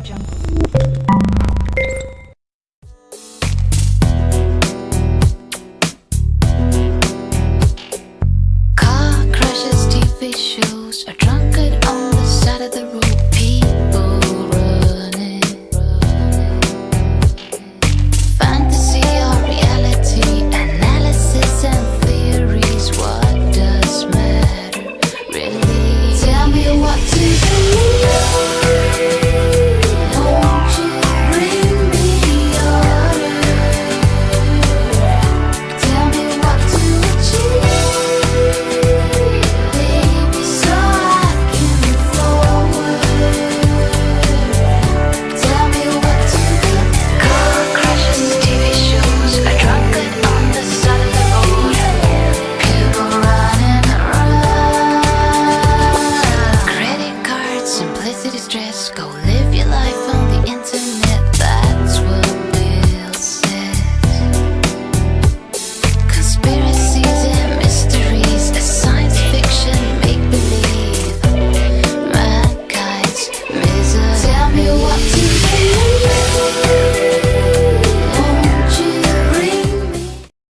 Car crashes, TV shows, a drunkard on the side of the road. People running. Fantasy or reality, analysis and theories. What does matter, really? Tell me what to believe. Won't you bring me order? Tell me what to achieve, baby, so I can move forward. Tell me what to do. Car crashes, TV shows, a drunkard on the side of the road. People running around. Credit cards, simplicity, stress, go live.